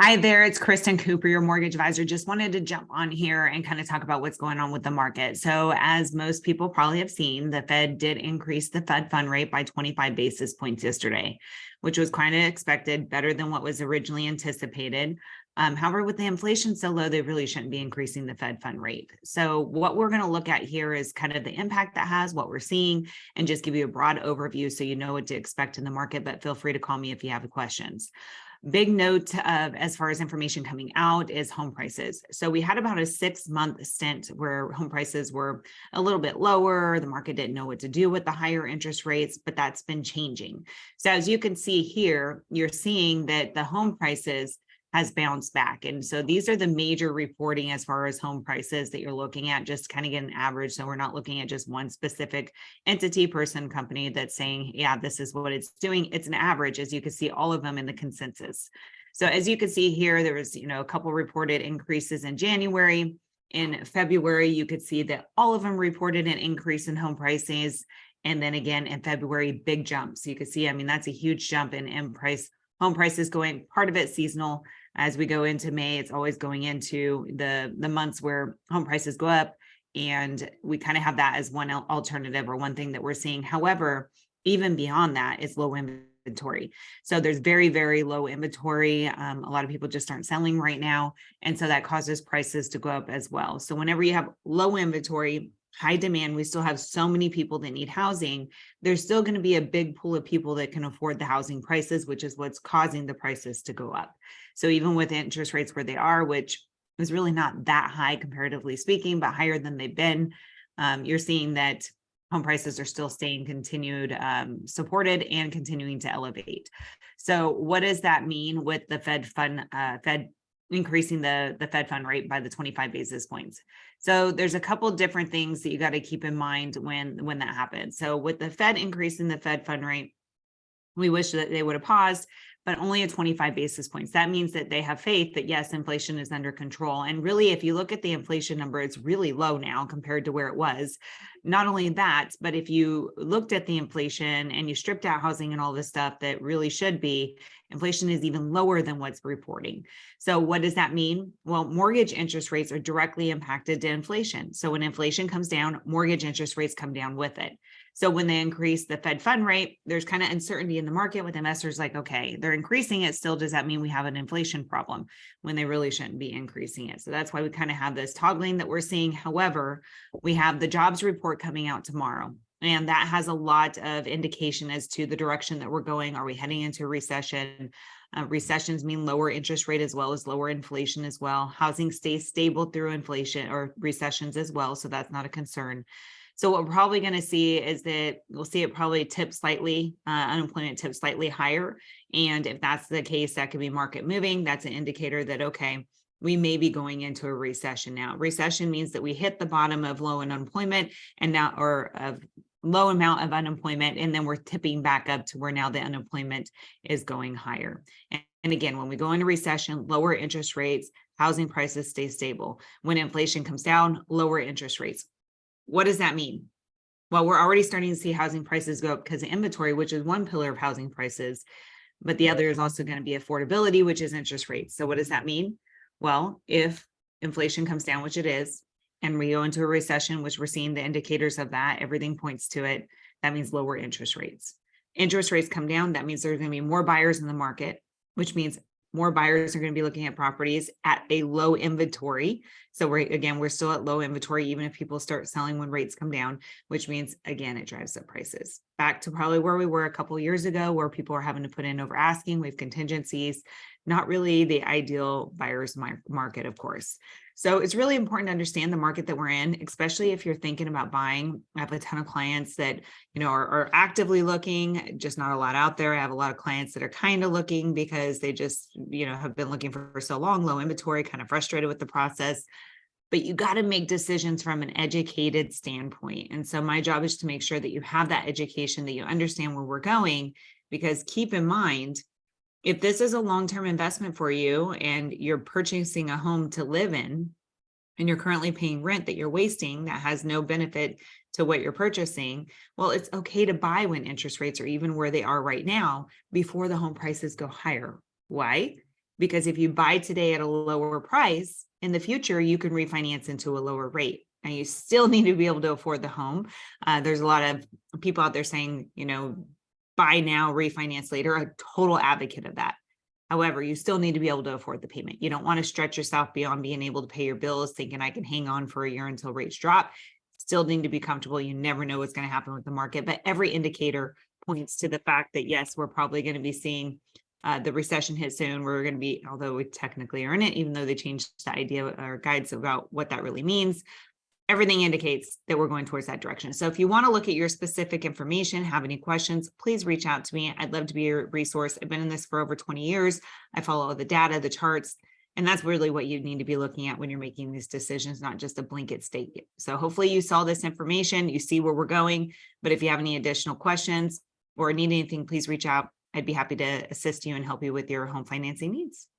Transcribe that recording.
Hi there, it's Kristen Cooper, your mortgage advisor. Just wanted to jump on here and kind of talk about what's going on with the market. So, as most people probably have seen, the Fed did increase the Fed fund rate by 25 basis points yesterday, which was kind of expected, better than what was originally anticipated. However, with the inflation so low, they really shouldn't be increasing the Fed fund rate. So, what we're going to look at here is kind of the impact that has, what we're seeing, and just give you a broad overview so you know what to expect in the market. But feel free to call me if you have questions. Big note of as far as information coming out is home prices. So we had about a 6-month stint where home prices were a little bit lower. The market didn't know what to do with the higher interest rates, but that's been changing. So as you can see here, you're seeing that the home prices has bounced back. And so these are the major reporting as far as home prices that you're looking at, just kind of get an average. So we're not looking at just one specific entity, person, company that's saying, yeah, this is what it's doing. It's an average, as you can see all of them in the consensus. So as you can see here, there was, a couple reported increases in January. In February, you could see that all of them reported an increase in home prices. And then again, in February, big jumps. So you can see, that's a huge jump in home prices going, part of it seasonal. As we go into May, it's always going into the months where home prices go up. And we kind of have that as one alternative or one thing that we're seeing. However, even beyond that is low inventory. So there's very, very low inventory. A lot of people just aren't selling right now. And so that causes prices to go up as well. So whenever you have low inventory, high demand, we still have so many people that need housing, there's still going to be a big pool of people that can afford the housing prices, which is what's causing the prices to go up. So even with interest rates where they are, which is really not that high comparatively speaking, but higher than they've been, you're seeing that home prices are still staying continued supported and continuing to elevate. So what does that mean with the Fed increasing the Fed fund rate by the 25 basis points? So there's a couple different things that you got to keep in mind when that happens. So with the Fed increasing the Fed fund rate, we wish that they would have paused, but only at 25 basis points. That means that they have faith that yes, inflation is under control. And really, if you look at the inflation number, it's really low now compared to where it was. Not only that, but if you looked at the inflation and you stripped out housing and all this stuff that really should be, inflation is even lower than what's reporting. So what does that mean? Well, mortgage interest rates are directly impacted to inflation. So when inflation comes down, mortgage interest rates come down with it. So when they increase the Fed fund rate, there's kind of uncertainty in the market with investors like, okay, they're increasing it still. Does that mean we have an inflation problem when they really shouldn't be increasing it? So that's why we kind of have this toggling that we're seeing. However, we have the jobs report coming out tomorrow. And that has a lot of indication as to the direction that we're going. Are we heading into a recession? Recessions mean lower interest rate as well as lower inflation as well. Housing stays stable through inflation or recessions as well. So that's not a concern. So what we're probably going to see is that we'll see it probably tip slightly, unemployment tip slightly higher. And if that's the case, that could be market moving. That's an indicator that, okay, we may be going into a recession now. Recession means that we hit the bottom of low unemployment and now, or of low amount of unemployment, and then we're tipping back up to where now the unemployment is going higher. And again, when we go into recession, lower interest rates, housing prices stay stable. When inflation comes down, lower interest rates. What does that mean? Well, we're already starting to see housing prices go up because of inventory, which is one pillar of housing prices, but the other is also going to be affordability, which is interest rates. So what does that mean? Well, if inflation comes down, which it is, and we go into a recession, which we're seeing the indicators of that, everything points to it, that means lower interest rates. Interest rates come down, that means there's going to be more buyers in the market, which means more buyers are going to be looking at properties at a low inventory. So we're still at low inventory, even if people start selling when rates come down, which means, again, it drives up prices. Back to probably where we were a couple of years ago, where people are having to put in over asking, we have contingencies, not really the ideal buyer's market, of course. So it's really important to understand the market that we're in, especially if you're thinking about buying. I have a ton of clients that, are actively looking, just not a lot out there. I have a lot of clients that are kind of looking because they just, have been looking for so long, low inventory, kind of frustrated with the process. But you got to make decisions from an educated standpoint. And so my job is to make sure that you have that education, that you understand where we're going, because keep in mind, if this is a long-term investment for you and you're purchasing a home to live in, and you're currently paying rent that you're wasting that has no benefit to what you're purchasing, well, it's okay to buy when interest rates are even where they are right now before the home prices go higher. Why? because if you buy today at a lower price, in the future, you can refinance into a lower rate. And you still need to be able to afford the home. There's a lot of people out there saying, buy now, refinance later, a total advocate of that. However, you still need to be able to afford the payment. You don't want to stretch yourself beyond being able to pay your bills, thinking I can hang on for a year until rates drop. Still need to be comfortable. You never know what's going to happen with the market, but every indicator points to the fact that, yes, we're probably going to be seeing the recession hit soon. We're going to be, although we technically are in it, even though they changed the idea or guides about what that really means, everything indicates that we're going towards that direction. So if you want to look at your specific information, have any questions, please reach out to me. I'd love to be your resource. I've been in this for over 20 years. I follow the data, the charts, and that's really what you need to be looking at when you're making these decisions, not just a blanket statement. So hopefully you saw this information, you see where we're going, but if you have any additional questions or need anything, please reach out. I'd be happy to assist you and help you with your home financing needs.